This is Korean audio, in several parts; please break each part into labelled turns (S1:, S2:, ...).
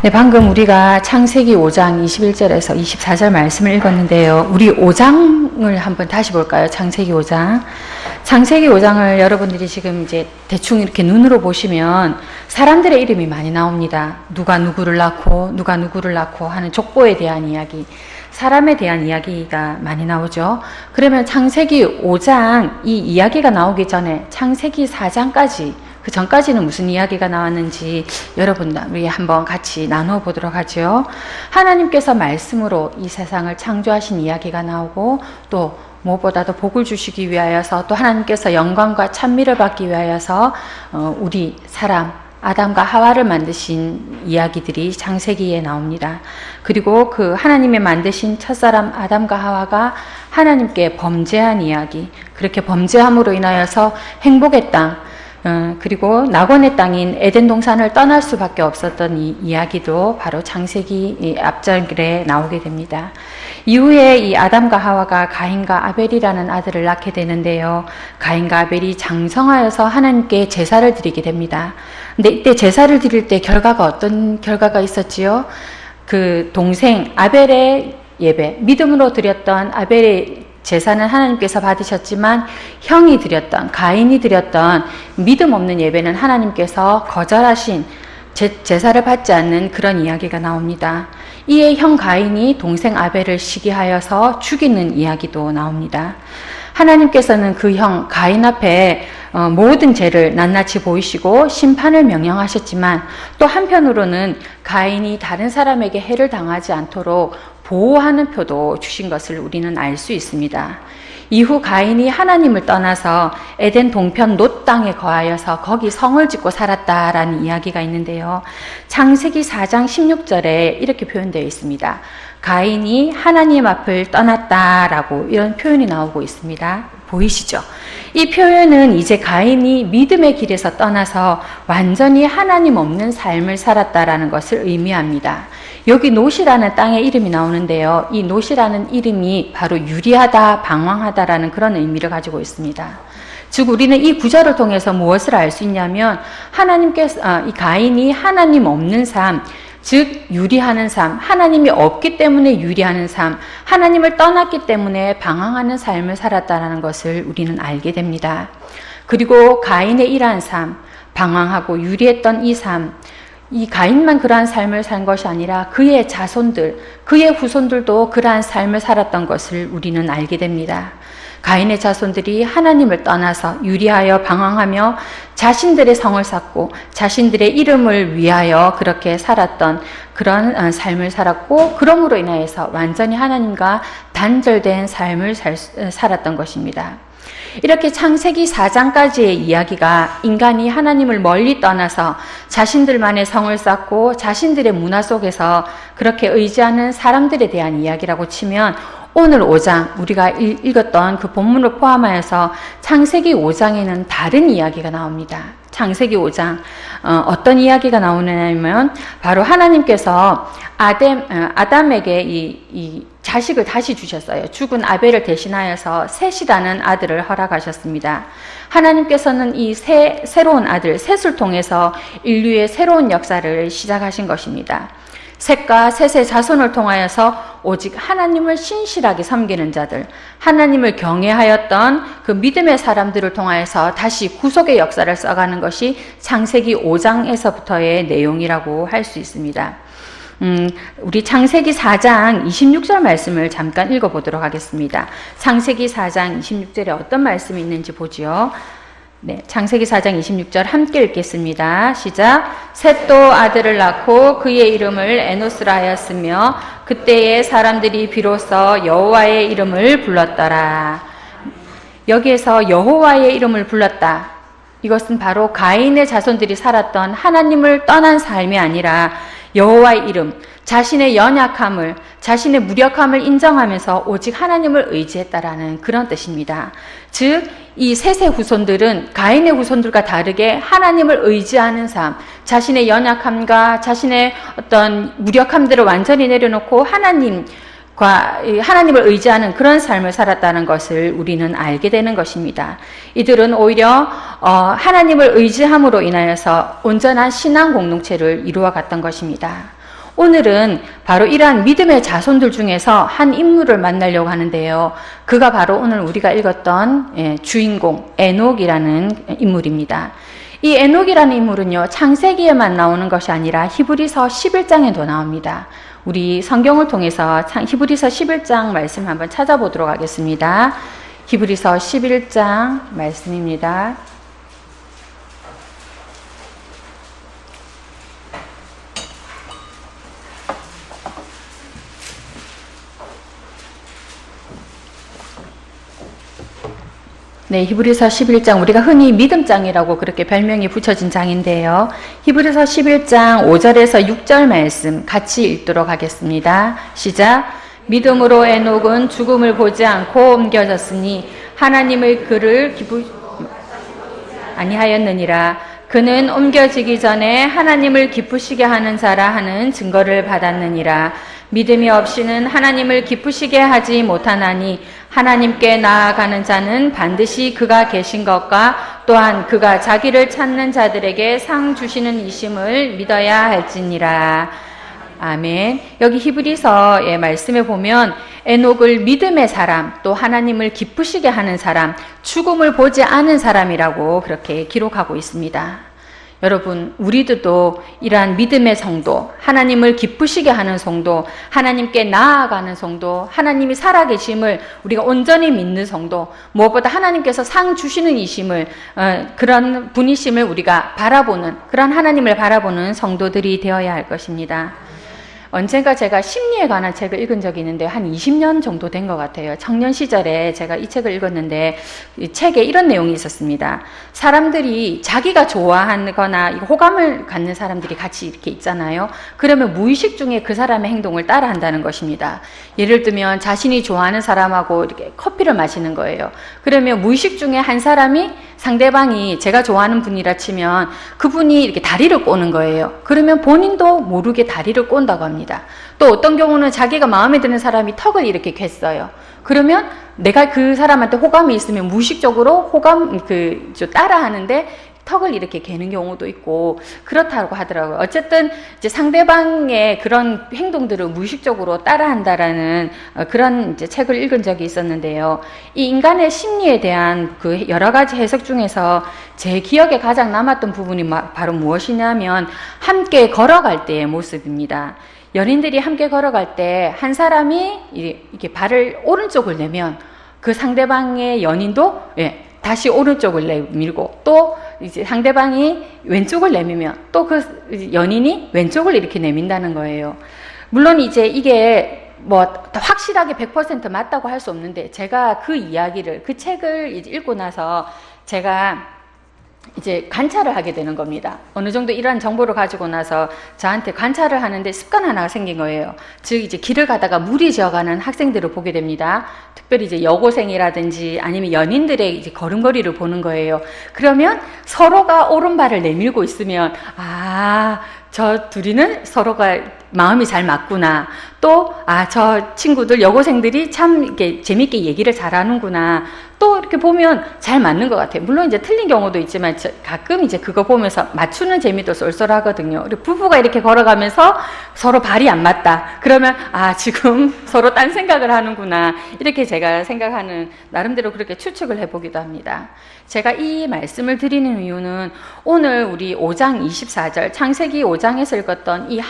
S1: 네, 방금 우리가 창세기 5장 21절에서 24절 말씀을 읽었는데요. 우리 5장을 한번 다시 볼까요? 창세기 5장. 창세기 5장을 여러분들이 지금 이제 대충 이렇게 눈으로 보시면 사람들의 이름이 많이 나옵니다. 누가 누구를 낳고 하는 족보에 대한 이야기, 사람에 대한 이야기가 많이 나오죠. 그러면 창세기 5장 이 이야기가 나오기 전에 창세기 4장까지 그 전까지는 무슨 이야기가 나왔는지 여러분 우리 한번 같이 나누어 보도록 하죠. 하나님께서 말씀으로 이 세상을 창조하신 이야기가 나오고 또 무엇보다도 복을 주시기 위하여서 또 하나님께서 영광과 찬미를 받기 위하여서 우리 사람 아담과 하와를 만드신 이야기들이 창세기에 나옵니다. 그리고 그 하나님의 만드신 첫사람 아담과 하와가 하나님께 범죄한 이야기, 그렇게 범죄함으로 인하여서 행복의 땅, 그리고 낙원의 땅인 에덴 동산을 떠날 수밖에 없었던 이 이야기도 바로 창세기 앞절에 나오게 됩니다. 이후에 이 아담과 하와가 가인과 아벨이라는 아들을 낳게 되는데요. 가인과 아벨이 장성하여서 하나님께 제사를 드리게 됩니다. 근데 이때 제사를 드릴 때 결과가 어떤 결과가 있었지요? 그 동생 아벨의 예배, 믿음으로 드렸던 아벨의 제사는 하나님께서 받으셨지만 형이 드렸던, 가인이 드렸던 믿음 없는 예배는 하나님께서 거절하신, 제사를 받지 않는 그런 이야기가 나옵니다. 이에 형 가인이 동생 아벨을 시기하여서 죽이는 이야기도 나옵니다. 하나님께서는 그 형 가인 앞에 모든 죄를 낱낱이 보이시고 심판을 명령하셨지만 또 한편으로는 가인이 다른 사람에게 해를 당하지 않도록 보호하는 표도 주신 것을 우리는 알 수 있습니다. 이후 가인이 하나님을 떠나서 에덴 동편 놋 땅에 거하여서 거기 성을 짓고 살았다라는 이야기가 있는데요. 창세기 4장 16절에 이렇게 표현되어 있습니다. 가인이 하나님 앞을 떠났다라고 이런 표현이 나오고 있습니다. 보이시죠? 이 표현은 이제 가인이 믿음의 길에서 떠나서 완전히 하나님 없는 삶을 살았다라는 것을 의미합니다. 여기 놋이라는 땅의 이름이 나오는데요. 이 놋이라는 이름이 바로 유리하다, 방황하다라는 그런 의미를 가지고 있습니다. 즉 우리는 이 구절을 통해서 무엇을 알 수 있냐면 하나님께서 이 가인이 하나님 없는 삶, 즉 유리하는 삶, 하나님이 없기 때문에 유리하는 삶, 하나님을 떠났기 때문에 방황하는 삶을 살았다는 것을 우리는 알게 됩니다. 그리고 가인의 이러한 삶, 방황하고 유리했던 이 삶, 이 가인만 그러한 삶을 산 것이 아니라 그의 자손들, 그의 후손들도 그러한 삶을 살았던 것을 우리는 알게 됩니다. 가인의 자손들이 하나님을 떠나서 유리하여 방황하며 자신들의 성을 쌓고 자신들의 이름을 위하여 그렇게 살았던 그런 삶을 살았고 그러므로 인하여서 완전히 하나님과 단절된 삶을 살았던 것입니다. 이렇게 창세기 4장까지의 이야기가 인간이 하나님을 멀리 떠나서 자신들만의 성을 쌓고 자신들의 문화 속에서 그렇게 의지하는 사람들에 대한 이야기라고 치면 오늘 5장 우리가 읽었던 그 본문을 포함하여서 창세기 5장에는 다른 이야기가 나옵니다. 창세기 5장 어떤 이야기가 나오냐면 바로 하나님께서 아담에게 이 자식을 다시 주셨어요. 죽은 아벨을 대신하여서 셋이라는 아들을 허락하셨습니다. 하나님께서는 이 새로운 아들 셋을 통해서 인류의 새로운 역사를 시작하신 것입니다. 셋과 셋의 자손을 통하여서 오직 하나님을 신실하게 섬기는 자들, 하나님을 경외하였던 그 믿음의 사람들을 통하여서 다시 구속의 역사를 써가는 것이 창세기 5장에서부터의 내용이라고 할 수 있습니다. 우리 창세기 4장 26절 말씀을 잠깐 읽어보도록 하겠습니다. 창세기 4장 26절에 어떤 말씀이 있는지 보지요. 네, 창세기 4장 26절 함께 읽겠습니다. 시작. 셋도 아들을 낳고 그의 이름을 에노스라 하였으며 그때의 사람들이 비로소 여호와의 이름을 불렀더라. 여기에서 여호와의 이름을 불렀다. 이것은 바로 가인의 자손들이 살았던 하나님을 떠난 삶이 아니라 여호와의 이름, 자신의 연약함을, 자신의 무력함을 인정하면서 오직 하나님을 의지했다라는 그런 뜻입니다. 즉, 이 셋의 후손들은 가인의 후손들과 다르게 하나님을 의지하는 삶, 자신의 연약함과 자신의 어떤 무력함들을 완전히 내려놓고 하나님을 의지하는 그런 삶을 살았다는 것을 우리는 알게 되는 것입니다. 이들은 오히려 하나님을 의지함으로 인하여서 온전한 신앙 공동체를 이루어 갔던 것입니다. 오늘은 바로 이러한 믿음의 자손들 중에서 한 인물을 만나려고 하는데요. 그가 바로 오늘 우리가 읽었던 주인공 에녹이라는 인물입니다. 이 에녹이라는 인물은요, 창세기에만 나오는 것이 아니라 히브리서 11장에도 나옵니다. 우리 성경을 통해서 히브리서 11장 말씀 한번 찾아보도록 하겠습니다. 히브리서 11장 말씀입니다. 네, 히브리서 11장, 우리가 흔히 믿음장이라고 그렇게 별명이 붙여진 장인데요. 히브리서 11장 5절에서 6절 말씀 같이 읽도록 하겠습니다. 시작. 믿음으로 에녹은 죽음을 보지 않고 옮겨졌으니 하나님의 그를 아니하였느니라. 그는 옮겨지기 전에 하나님을 기쁘시게 하는 자라 하는 증거를 받았느니라. 믿음이 없이는 하나님을 기쁘시게 하지 못하나니 하나님께 나아가는 자는 반드시 그가 계신 것과 또한 그가 자기를 찾는 자들에게 상 주시는 이심을 믿어야 할지니라. 아멘. 여기 히브리서의 말씀에 보면 에녹을 믿음의 사람, 또 하나님을 기쁘시게 하는 사람, 죽음을 보지 않은 사람이라고 그렇게 기록하고 있습니다. 여러분, 우리들도 이러한 믿음의 성도, 하나님을 기쁘시게 하는 성도, 하나님께 나아가는 성도, 하나님이 살아계심을 우리가 온전히 믿는 성도, 무엇보다 하나님께서 상 주시는 이심을, 그런 분이심을 우리가 바라보는, 그런 하나님을 바라보는 성도들이 되어야 할 것입니다. 언젠가 제가 심리에 관한 책을 읽은 적이 있는데 한 20년 정도 된 것 같아요. 청년 시절에 제가 이 책을 읽었는데 이 책에 이런 내용이 있었습니다. 사람들이 자기가 좋아하거나 호감을 갖는 사람들이 같이 이렇게 있잖아요. 그러면 무의식 중에 그 사람의 행동을 따라한다는 것입니다. 예를 들면 자신이 좋아하는 사람하고 이렇게 커피를 마시는 거예요. 그러면 무의식 중에 한 사람이 상대방이 제가 좋아하는 분이라 치면 그분이 이렇게 다리를 꼬는 거예요. 그러면 본인도 모르게 다리를 꼰다고 합니다. 또 어떤 경우는 자기가 마음에 드는 사람이 턱을 이렇게 괜어요. 그러면 내가 그 사람한테 호감이 있으면 무의식적으로 따라하는데 턱을 이렇게 개는 경우도 있고 그렇다고 하더라고요. 어쨌든 이제 상대방의 그런 행동들을 무의식적으로 따라한다라는 그런 이제 책을 읽은 적이 있었는데요. 이 인간의 심리에 대한 그 여러 가지 해석 중에서 제 기억에 가장 남았던 부분이 바로 무엇이냐면 함께 걸어갈 때의 모습입니다. 연인들이 함께 걸어갈 때 한 사람이 이렇게 발을 오른쪽을 내면 그 상대방의 연인도 다시 오른쪽을 내밀고 또 이제 상대방이 왼쪽을 내밀면 또 그 연인이 왼쪽을 이렇게 내민다는 거예요. 물론 이제 이게 뭐 확실하게 100% 맞다고 할 수 없는데 제가 그 이야기를 그 책을 이제 읽고 나서 제가 이제 관찰을 하게 되는 겁니다. 어느 정도 이러한 정보를 가지고 나서 저한테 관찰을 하는데 습관 하나가 생긴 거예요. 즉 이제 길을 가다가 물이 지어가는 학생들을 보게 됩니다. 특별히 이제 여고생이라든지 아니면 연인들의 이제 걸음걸이를 보는 거예요. 그러면 서로가 오른발을 내밀고 있으면 저 둘이는 서로가 마음이 잘 맞구나. 또 저 친구들 여고생들이 참 이렇게 재밌게 얘기를 잘하는구나. 또 이렇게 보면 잘 맞는 것 같아요. 물론 이제 틀린 경우도 있지만 가끔 이제 그거 보면서 맞추는 재미도 쏠쏠하거든요. 그리고 부부가 이렇게 걸어가면서 서로 발이 안 맞다. 그러면 지금 서로 딴 생각을 하는구나. 이렇게 제가 생각하는 나름대로 그렇게 추측을 해보기도 합니다. 제가 이 말씀을 드리는 이유는 오늘 우리 5장 24절 창세기 5장에서 읽었던 이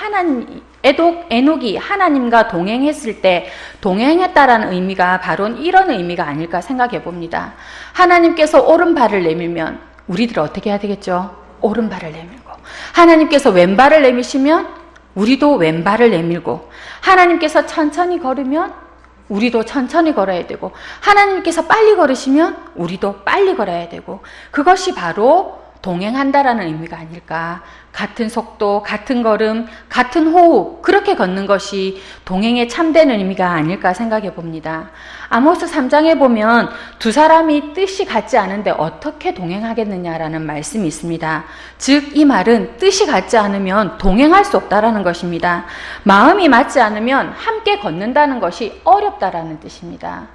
S1: 에녹이 하나님과 동행했을 때 동행했다라는 의미가 바로 이런 의미가 아닐까 생각해 봅니다. 하나님께서 오른발을 내밀면 우리들 어떻게 해야 되겠죠? 오른발을 내밀고, 하나님께서 왼발을 내미시면 우리도 왼발을 내밀고, 하나님께서 천천히 걸으면 우리도 천천히 걸어야 되고, 하나님께서 빨리 걸으시면 우리도 빨리 걸어야 되고, 그것이 바로 동행한다라는 의미가 아닐까. 같은 속도, 같은 걸음, 같은 호흡, 그렇게 걷는 것이 동행의 참된 의미가 아닐까 생각해 봅니다. 아모스 3장에 보면 두 사람이 뜻이 같지 않은데 어떻게 동행하겠느냐라는 말씀이 있습니다. 즉, 이 말은 뜻이 같지 않으면 동행할 수 없다라는 것입니다. 마음이 맞지 않으면 함께 걷는다는 것이 어렵다라는 뜻입니다.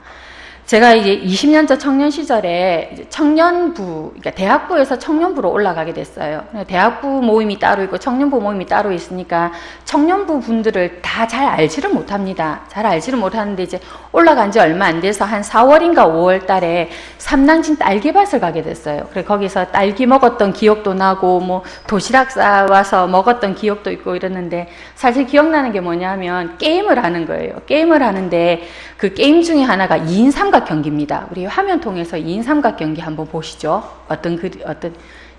S1: 제가 이제 20년 전 청년 시절에 이제 청년부, 그러니까 대학부에서 청년부로 올라가게 됐어요. 대학부 모임이 따로 있고 청년부 모임이 따로 있으니까 청년부 분들을 다 잘 알지를 못합니다. 잘 알지를 못하는데 이제 올라간 지 얼마 안 돼서 한 4월인가 5월 달에 삼당진 딸기밭을 가게 됐어요. 그래 거기서 딸기 먹었던 기억도 나고 뭐 도시락 싸와서 먹었던 기억도 있고 이랬는데 사실 기억나는 게 뭐냐면 게임을 하는 거예요. 게임을 하는데 그 게임 중에 하나가 2인 삼각 경기입니다. 우리 화면 통해서 2인 삼각 경기 한번 보시죠.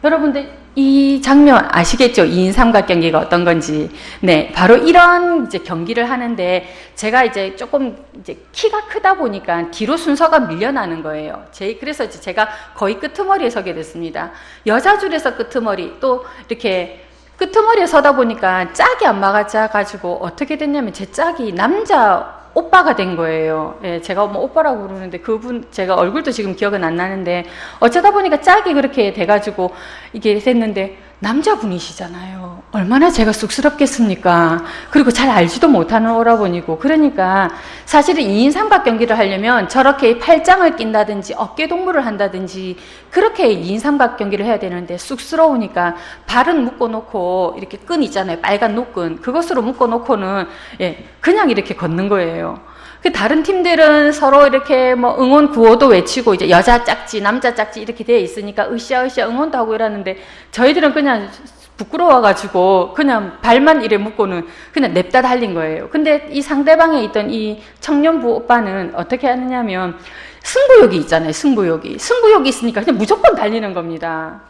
S1: 여러분들 이 장면 아시겠죠? 2인 삼각 경기가 어떤 건지. 네, 바로 이런 이제 경기를 하는데 제가 이제 조금 이제 키가 크다 보니까 뒤로 순서가 밀려나는 거예요. 그래서 이제 제가 거의 끄트머리에 서게 됐습니다. 여자 줄에서 끄트머리, 또 이렇게 끄트머리에 서다 보니까 짝이 안 맞아가지고 어떻게 됐냐면 제 짝이 남자 오빠가 된 거예요. 예, 제가 뭐 오빠라고 부르는데 그분 제가 얼굴도 지금 기억은 안 나는데 어쩌다 보니까 짝이 그렇게 돼가지고 이게 됐는데 남자분이시잖아요. 얼마나 제가 쑥스럽겠습니까? 그리고 잘 알지도 못하는 오라버니고. 그러니까 사실은 2인 삼각 경기를 하려면 저렇게 팔짱을 낀다든지 어깨 동무를 한다든지 그렇게 2인 삼각 경기를 해야 되는데 쑥스러우니까 발은 묶어놓고 이렇게 끈 있잖아요. 빨간 노끈. 그것으로 묶어놓고는 그냥 이렇게 걷는 거예요. 다른 팀들은 서로 이렇게 뭐 응원 구호도 외치고 이제 여자 짝지, 남자 짝지 이렇게 되어 있으니까 으쌰으쌰 응원도 하고 이러는데 저희들은 그냥 부끄러워가지고 그냥 발만 이래 묶고는 그냥 냅다 달린 거예요. 근데 이 상대방에 있던 이 청년부 오빠는 어떻게 하느냐면 승부욕이 있잖아요. 승부욕이 있으니까 그냥 무조건 달리는 겁니다.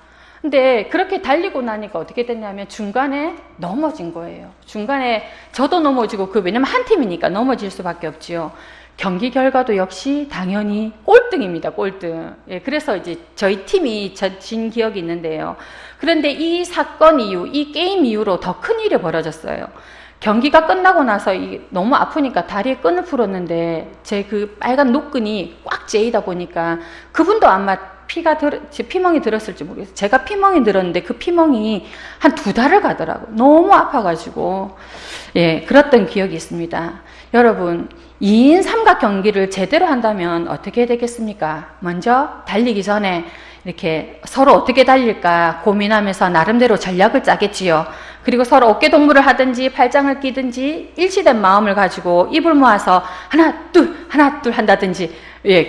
S1: 근데 그렇게 달리고 나니까 어떻게 됐냐면 중간에 넘어진 거예요. 중간에 저도 넘어지고 왜냐면 한 팀이니까 넘어질 수밖에 없지요. 경기 결과도 역시 당연히 꼴등입니다. 꼴등. 그래서 이제 저희 팀이 진 기억이 있는데요. 그런데 이 사건 이후, 이 게임 이후로 더 큰 일이 벌어졌어요. 경기가 끝나고 나서 너무 아프니까 다리에 끈을 풀었는데 제 그 빨간 노끈이 꽉 죄이다 보니까 그분도 아마 피멍이 들었을지 모르겠어요. 제가 피멍이 들었는데 그 피멍이 한 2달을 가더라고요. 너무 아파가지고. 그랬던 기억이 있습니다. 여러분, 2인 삼각 경기를 제대로 한다면 어떻게 되겠습니까? 먼저 달리기 전에 이렇게 서로 어떻게 달릴까 고민하면서 나름대로 전략을 짜겠지요. 그리고 서로 어깨 동무를 하든지 팔짱을 끼든지 일치된 마음을 가지고 입을 모아서 하나 둘 한다든지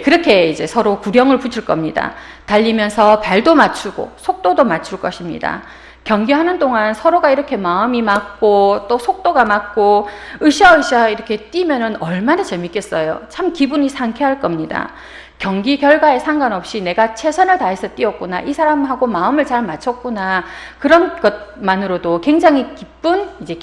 S1: 그렇게 이제 서로 구령을 붙일 겁니다. 달리면서 발도 맞추고 속도도 맞출 것입니다. 경기하는 동안 서로가 이렇게 마음이 맞고 또 속도가 맞고 으쌰으쌰 이렇게 뛰면은 얼마나 재밌겠어요. 참 기분이 상쾌할 겁니다. 경기 결과에 상관없이 내가 최선을 다해서 뛰었구나, 이 사람하고 마음을 잘 맞췄구나, 그런 것만으로도 굉장히 기쁜 이제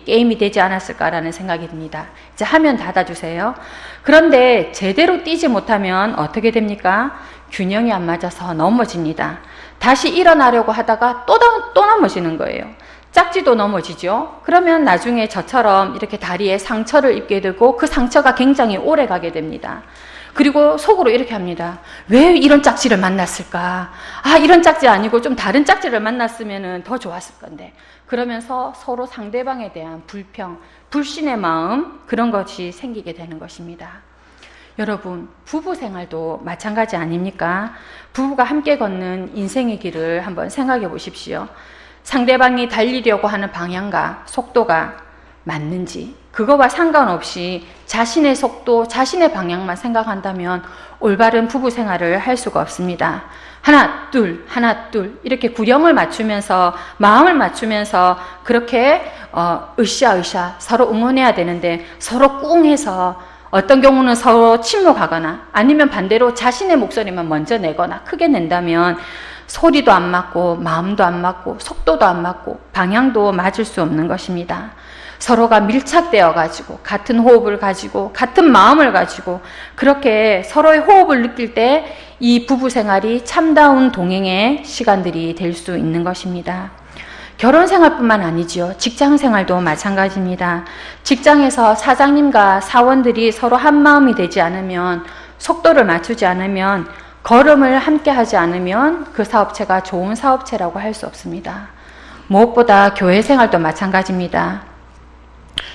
S1: 게임이 되지 않았을까라는 생각이 듭니다. 이제 화면 닫아주세요. 그런데 제대로 뛰지 못하면 어떻게 됩니까? 균형이 안 맞아서 넘어집니다. 다시 일어나려고 하다가 또 넘어지는 거예요. 짝지도 넘어지죠. 그러면 나중에 저처럼 이렇게 다리에 상처를 입게 되고 그 상처가 굉장히 오래 가게 됩니다. 그리고 속으로 이렇게 합니다. 왜 이런 짝지를 만났을까? 이런 짝지 아니고 좀 다른 짝지를 만났으면 더 좋았을 건데. 그러면서 서로 상대방에 대한 불신의 마음, 그런 것이 생기게 되는 것입니다. 여러분, 부부 생활도 마찬가지 아닙니까? 부부가 함께 걷는 인생의 길을 한번 생각해 보십시오. 상대방이 달리려고 하는 방향과 속도가 맞는지, 그거와 상관없이 자신의 속도, 자신의 방향만 생각한다면 올바른 부부 생활을 할 수가 없습니다. 하나, 둘 이렇게 구령을 맞추면서 마음을 맞추면서 그렇게 으쌰으쌰 서로 응원해야 되는데 서로 꿍해서 어떤 경우는 서로 침묵하거나 아니면 반대로 자신의 목소리만 먼저 내거나 크게 낸다면 소리도 안 맞고 마음도 안 맞고 속도도 안 맞고 방향도 맞을 수 없는 것입니다. 서로가 밀착되어 가지고 같은 호흡을 가지고 같은 마음을 가지고 그렇게 서로의 호흡을 느낄 때 이 부부 생활이 참다운 동행의 시간들이 될 수 있는 것입니다. 결혼 생활뿐만 아니지요. 직장 생활도 마찬가지입니다. 직장에서 사장님과 사원들이 서로 한 마음이 되지 않으면, 속도를 맞추지 않으면, 걸음을 함께 하지 않으면 그 사업체가 좋은 사업체라고 할 수 없습니다. 무엇보다 교회 생활도 마찬가지입니다.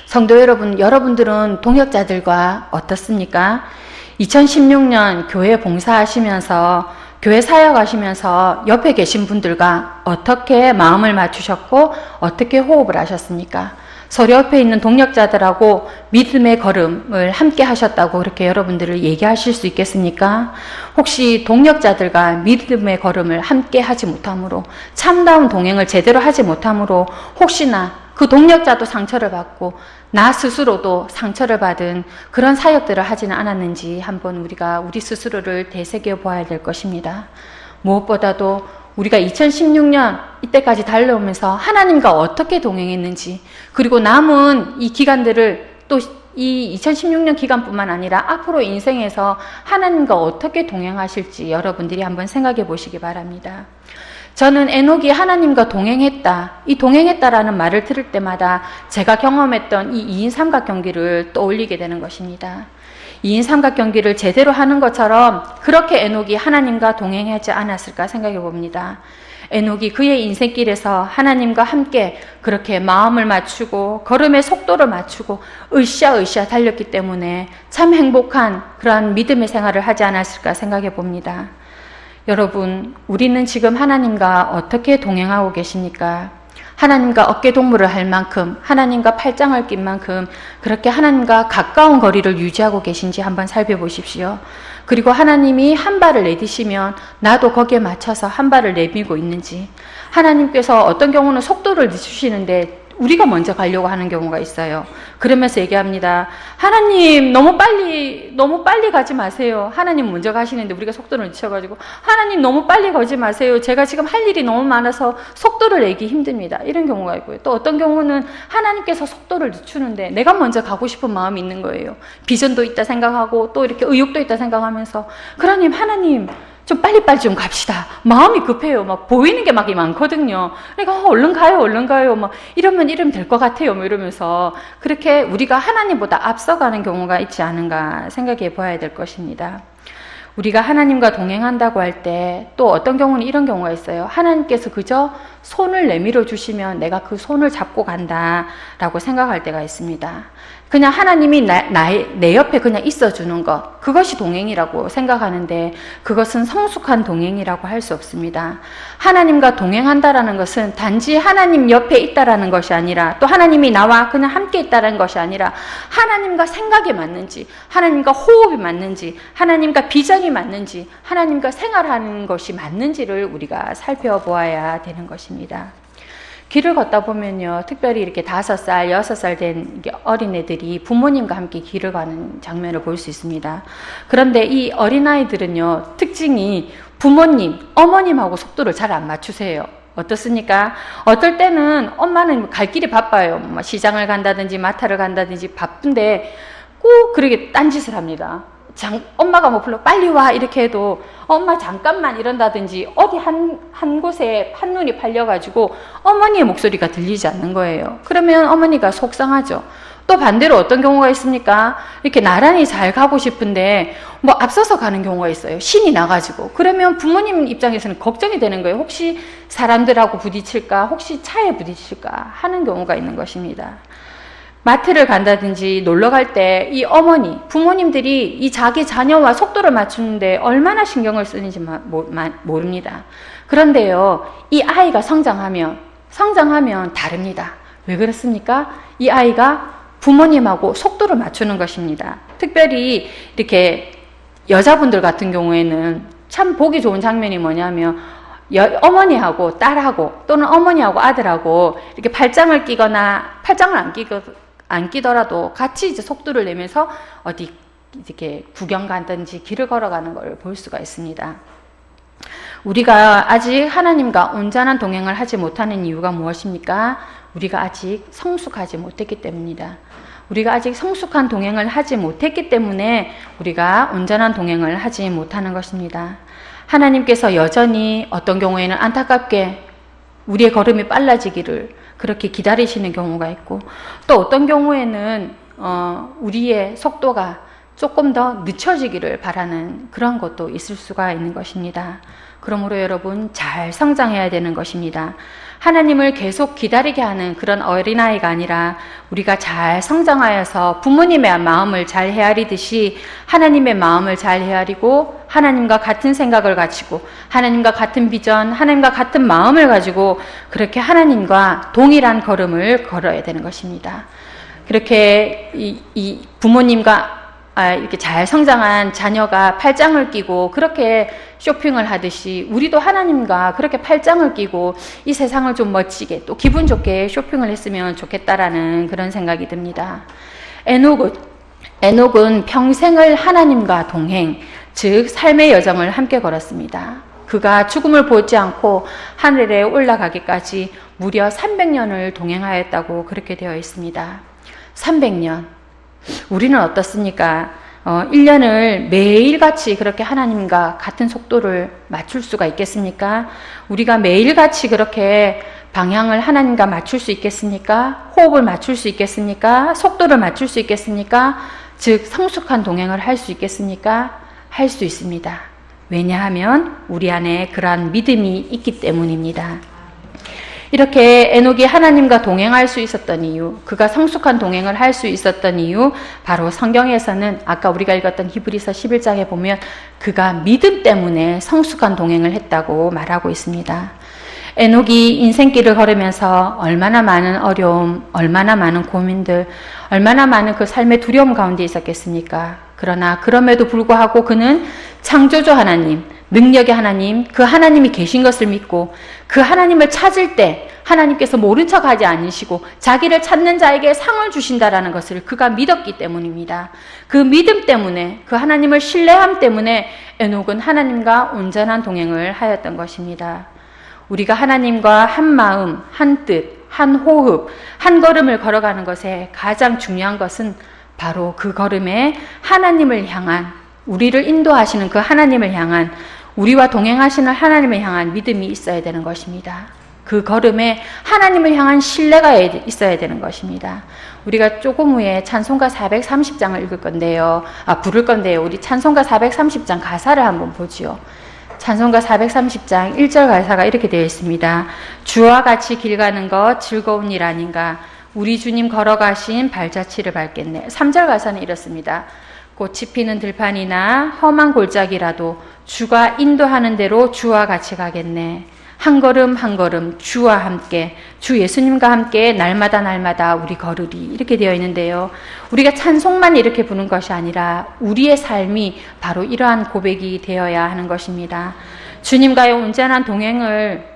S1: 성도 여러분, 여러분들은 동역자들과 어떻습니까? 2016년 교회 봉사하시면서 교회 사역하시면서 옆에 계신 분들과 어떻게 마음을 맞추셨고 어떻게 호흡을 하셨습니까? 서로 옆에 있는 동역자들하고 믿음의 걸음을 함께 하셨다고 그렇게 여러분들을 얘기하실 수 있겠습니까? 혹시 동역자들과 믿음의 걸음을 함께 하지 못함으로, 참다운 동행을 제대로 하지 못함으로 혹시나 그 동역자도 상처를 받고 나 스스로도 상처를 받은 그런 사역들을 하지는 않았는지 한번 우리가 우리 스스로를 되새겨 보아야 될 것입니다. 무엇보다도 우리가 2016년 이때까지 달려오면서 하나님과 어떻게 동행했는지, 그리고 남은 이 기간들을 또 이 2016년 기간뿐만 아니라 앞으로 인생에서 하나님과 어떻게 동행하실지 여러분들이 한번 생각해 보시기 바랍니다. 저는 에녹이 하나님과 동행했다, 이 동행했다라는 말을 들을 때마다 제가 경험했던 이 2인 삼각경기를 떠올리게 되는 것입니다. 2인 삼각경기를 제대로 하는 것처럼 그렇게 에녹이 하나님과 동행하지 않았을까 생각해 봅니다. 에녹이 그의 인생길에서 하나님과 함께 그렇게 마음을 맞추고 걸음의 속도를 맞추고 으쌰으쌰 달렸기 때문에 참 행복한 그러한 믿음의 생활을 하지 않았을까 생각해 봅니다. 여러분, 우리는 지금 하나님과 어떻게 동행하고 계십니까? 하나님과 어깨동무를 할 만큼, 하나님과 팔짱을 낀 만큼 그렇게 하나님과 가까운 거리를 유지하고 계신지 한번 살펴보십시오. 그리고 하나님이 한 발을 내디시면 나도 거기에 맞춰서 한 발을 내밀고 있는지, 하나님께서 어떤 경우는 속도를 늦추시는데 우리가 먼저 가려고 하는 경우가 있어요. 그러면서 얘기합니다. 하나님 너무 빨리 가지 마세요. 하나님 먼저 가시는데 우리가 속도를 늦춰가지고 하나님 너무 빨리 가지 마세요. 제가 지금 할 일이 너무 많아서 속도를 내기 힘듭니다. 이런 경우가 있고요. 또 어떤 경우는 하나님께서 속도를 늦추는데 내가 먼저 가고 싶은 마음이 있는 거예요. 비전도 있다 생각하고 또 이렇게 의욕도 있다 생각하면서 하나님 좀 빨리빨리 좀 갑시다. 마음이 급해요. 막 보이는 게 막 많거든요. 그러니까 얼른 가요. 막 이러면 될 것 같아요. 뭐 이러면서 그렇게 우리가 하나님보다 앞서가는 경우가 있지 않은가 생각해 봐야 될 것입니다. 우리가 하나님과 동행한다고 할 때 또 어떤 경우는 이런 경우가 있어요. 하나님께서 그저 손을 내밀어 주시면 내가 그 손을 잡고 간다라고 생각할 때가 있습니다. 그냥 하나님이 내 옆에 그냥 있어주는 것, 그것이 동행이라고 생각하는데 그것은 성숙한 동행이라고 할 수 없습니다. 하나님과 동행한다라는 것은 단지 하나님 옆에 있다라는 것이 아니라, 또 하나님이 나와 그냥 함께 있다라는 것이 아니라 하나님과 생각이 맞는지, 하나님과 호흡이 맞는지, 하나님과 비전이 맞는지, 하나님과 생활하는 것이 맞는지를 우리가 살펴보아야 되는 것입니다. 길을 걷다 보면요, 특별히 이렇게 5살, 6살 된 어린애들이 부모님과 함께 길을 가는 장면을 볼 수 있습니다. 그런데 이 어린아이들은요, 특징이 부모님, 어머님하고 속도를 잘 안 맞추세요. 어떻습니까? 어떨 때는 엄마는 갈 길이 바빠요. 뭐 시장을 간다든지 마트를 간다든지 바쁜데 꼭 그렇게 딴짓을 합니다. 엄마가 뭐 불러 빨리 와 이렇게 해도 엄마 잠깐만 이런다든지 어디 한 곳에 한눈이 팔려가지고 어머니의 목소리가 들리지 않는 거예요. 그러면 어머니가 속상하죠. 또 반대로 어떤 경우가 있습니까? 이렇게 나란히 잘 가고 싶은데 뭐 앞서서 가는 경우가 있어요. 신이 나가지고. 그러면 부모님 입장에서는 걱정이 되는 거예요. 혹시 사람들하고 부딪힐까? 혹시 차에 부딪힐까? 하는 경우가 있는 것입니다. 마트를 간다든지 놀러 갈 때 이 어머니, 부모님들이 이 자기 자녀와 속도를 맞추는데 얼마나 신경을 쓰는지 모릅니다. 그런데요, 이 아이가 성장하면 다릅니다. 왜 그렇습니까? 이 아이가 부모님하고 속도를 맞추는 것입니다. 특별히 이렇게 여자분들 같은 경우에는 참 보기 좋은 장면이 뭐냐면 어머니하고 딸하고 또는 어머니하고 아들하고 이렇게 팔짱을 끼거나 팔짱을 안 끼더라도 같이 이제 속도를 내면서 어디 이렇게 구경 가든지 길을 걸어가는 걸 볼 수가 있습니다. 우리가 아직 하나님과 온전한 동행을 하지 못하는 이유가 무엇입니까? 우리가 아직 성숙하지 못했기 때문입니다. 우리가 아직 성숙한 동행을 하지 못했기 때문에 우리가 온전한 동행을 하지 못하는 것입니다. 하나님께서 여전히 어떤 경우에는 안타깝게 우리의 걸음이 빨라지기를 그렇게 기다리시는 경우가 있고, 또 어떤 경우에는 우리의 속도가 조금 더 늦춰지기를 바라는 그런 것도 있을 수가 있는 것입니다. 그러므로 여러분 잘 성장해야 되는 것입니다. 하나님을 계속 기다리게 하는 그런 어린아이가 아니라 우리가 잘 성장하여서 부모님의 마음을 잘 헤아리듯이 하나님의 마음을 잘 헤아리고 하나님과 같은 생각을 가지고 하나님과 같은 비전, 하나님과 같은 마음을 가지고 그렇게 하나님과 동일한 걸음을 걸어야 되는 것입니다. 그렇게 이 부모님과 이렇게 잘 성장한 자녀가 팔짱을 끼고 그렇게 쇼핑을 하듯이 우리도 하나님과 그렇게 팔짱을 끼고 이 세상을 좀 멋지게 또 기분 좋게 쇼핑을 했으면 좋겠다라는 그런 생각이 듭니다. 에녹은 평생을 하나님과 동행, 즉 삶의 여정을 함께 걸었습니다. 그가 죽음을 보지 않고 하늘에 올라가기까지 무려 300년을 동행하였다고 그렇게 되어 있습니다. 300년. 우리는 어떻습니까? 1년을 매일같이 그렇게 하나님과 같은 속도를 맞출 수가 있겠습니까? 우리가 매일같이 그렇게 방향을 하나님과 맞출 수 있겠습니까? 호흡을 맞출 수 있겠습니까? 속도를 맞출 수 있겠습니까? 즉 성숙한 동행을 할 수 있겠습니까? 할 수 있습니다. 왜냐하면 우리 안에 그러한 믿음이 있기 때문입니다. 이렇게 에녹이 하나님과 동행할 수 있었던 이유, 그가 성숙한 동행을 할 수 있었던 이유, 바로 성경에서는 아까 우리가 읽었던 히브리서 11장에 보면 그가 믿음 때문에 성숙한 동행을 했다고 말하고 있습니다. 에녹이 인생길을 걸으면서 얼마나 많은 어려움, 얼마나 많은 고민들, 얼마나 많은 그 삶의 두려움 가운데 있었겠습니까? 그러나 그럼에도 불구하고 그는 창조주 하나님, 능력의 하나님, 그 하나님이 계신 것을 믿고 그 하나님을 찾을 때 하나님께서 모른 척하지 않으시고 자기를 찾는 자에게 상을 주신다라는 것을 그가 믿었기 때문입니다. 그 믿음 때문에, 그 하나님을 신뢰함 때문에 에녹은 하나님과 온전한 동행을 하였던 것입니다. 우리가 하나님과 한 마음, 한 뜻, 한 호흡, 한 걸음을 걸어가는 것에 가장 중요한 것은 바로 그 걸음에 하나님을 향한, 우리를 인도하시는 그 하나님을 향한, 우리와 동행하시는 하나님을 향한 믿음이 있어야 되는 것입니다. 그 걸음에 하나님을 향한 신뢰가 있어야 되는 것입니다. 우리가 조금 후에 찬송가 430장을 부를 건데요. 우리 찬송가 430장 가사를 한번 보지요. 찬송가 430장 1절 가사가 이렇게 되어 있습니다. 주와 같이 길 가는 것 즐거운 일 아닌가. 우리 주님 걸어가신 발자취를 밟겠네. 3절 가사는 이렇습니다. 꽃이 피는 들판이나 험한 골짜기라도 주가 인도하는 대로 주와 같이 가겠네. 한 걸음 한 걸음 주와 함께, 주 예수님과 함께 날마다 우리 걸으리. 이렇게 되어 있는데요. 우리가 찬송만 이렇게 부는 것이 아니라 우리의 삶이 바로 이러한 고백이 되어야 하는 것입니다. 주님과의 온전한 동행을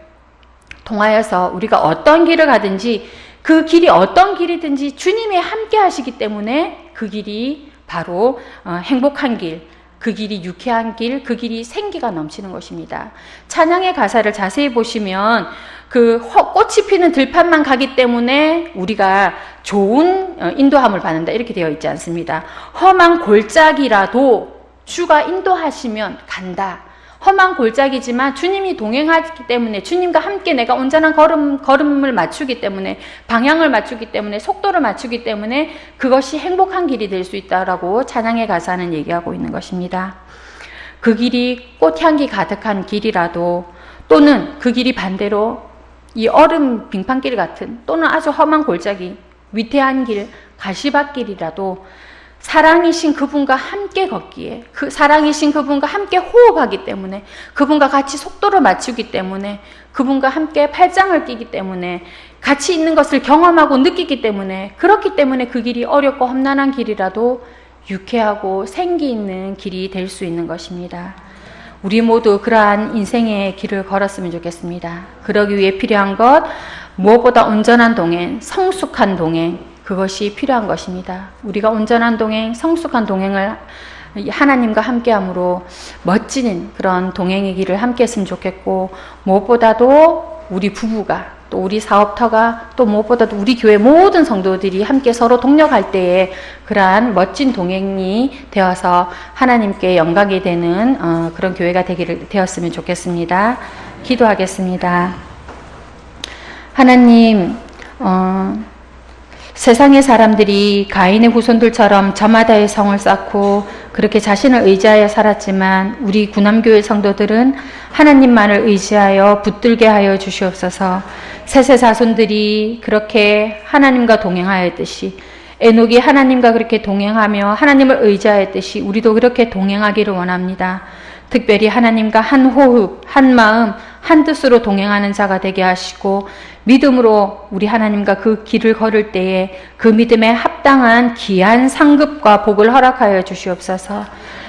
S1: 통하여서 우리가 어떤 길을 가든지 그 길이 어떤 길이든지 주님이 함께 하시기 때문에 그 길이 바로 행복한 길, 그 길이 유쾌한 길, 그 길이 생기가 넘치는 것입니다. 찬양의 가사를 자세히 보시면 그 꽃이 피는 들판만 가기 때문에 우리가 좋은 인도함을 받는다 이렇게 되어 있지 않습니다. 험한 골짜기라도 주가 인도하시면 간다. 험한 골짜기지만 주님이 동행하기 때문에 주님과 함께 내가 온전한 걸음을 맞추기 때문에 방향을 맞추기 때문에 속도를 맞추기 때문에 그것이 행복한 길이 될 수 있다라고 찬양의 가사는 얘기하고 있는 것입니다. 그 길이 꽃향기 가득한 길이라도 또는 그 길이 반대로 이 얼음 빙판길 같은 또는 아주 험한 골짜기 위태한 길 가시밭길이라도 사랑이신 그분과 함께 걷기에, 그 사랑이신 그분과 함께 호흡하기 때문에, 그분과 같이 속도를 맞추기 때문에, 그분과 함께 팔짱을 끼기 때문에, 같이 있는 것을 경험하고 느끼기 때문에, 그렇기 때문에 그 길이 어렵고 험난한 길이라도 유쾌하고 생기 있는 길이 될 수 있는 것입니다. 우리 모두 그러한 인생의 길을 걸었으면 좋겠습니다. 그러기 위해 필요한 것, 무엇보다 온전한 동행, 성숙한 동행, 그것이 필요한 것입니다. 우리가 온전한 동행, 성숙한 동행을 하나님과 함께함으로 멋진 그런 동행의 길을 함께 했으면 좋겠고, 무엇보다도 우리 부부가, 또 우리 사업터가, 또 무엇보다도 우리 교회 모든 성도들이 함께 서로 동력할 때에 그러한 멋진 동행이 되어서 하나님께 영광이 되는 그런 교회가 되었으면 좋겠습니다. 기도하겠습니다. 하나님, 세상의 사람들이 가인의 후손들처럼 저마다의 성을 쌓고 그렇게 자신을 의지하여 살았지만 우리 구남교회 성도들은 하나님만을 의지하여 붙들게 하여 주시옵소서. 셋의 자손들이 그렇게 하나님과 동행하였듯이 에녹이 하나님과 그렇게 동행하며 하나님을 의지하였듯이 우리도 그렇게 동행하기를 원합니다. 특별히 하나님과 한 호흡, 한 마음, 한 뜻으로 동행하는 자가 되게 하시고 믿음으로 우리 하나님과 그 길을 걸을 때에 그 믿음에 합당한 귀한 상급과 복을 허락하여 주시옵소서.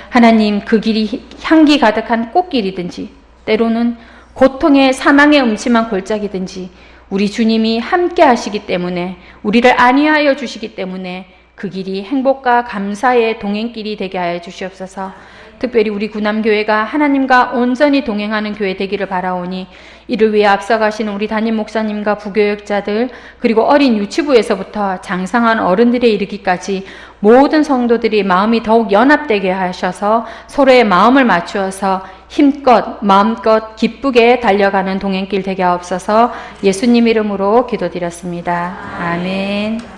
S1: 하나님, 그 길이 향기 가득한 꽃길이든지 때로는 고통의 사망의 음침한 골짜기든지 우리 주님이 함께 하시기 때문에 우리를 안위하여 주시기 때문에 그 길이 행복과 감사의 동행길이 되게 하여 주시옵소서. 특별히 우리 구남교회가 하나님과 온전히 동행하는 교회 되기를 바라오니 이를 위해 앞서가시는 우리 담임 목사님과 부교역자들 그리고 어린 유치부에서부터 장성한 어른들에 이르기까지 모든 성도들이 마음이 더욱 연합되게 하셔서 서로의 마음을 맞추어서 힘껏 마음껏 기쁘게 달려가는 동행길 되게 하옵소서. 예수님 이름으로 기도드렸습니다. 아멘.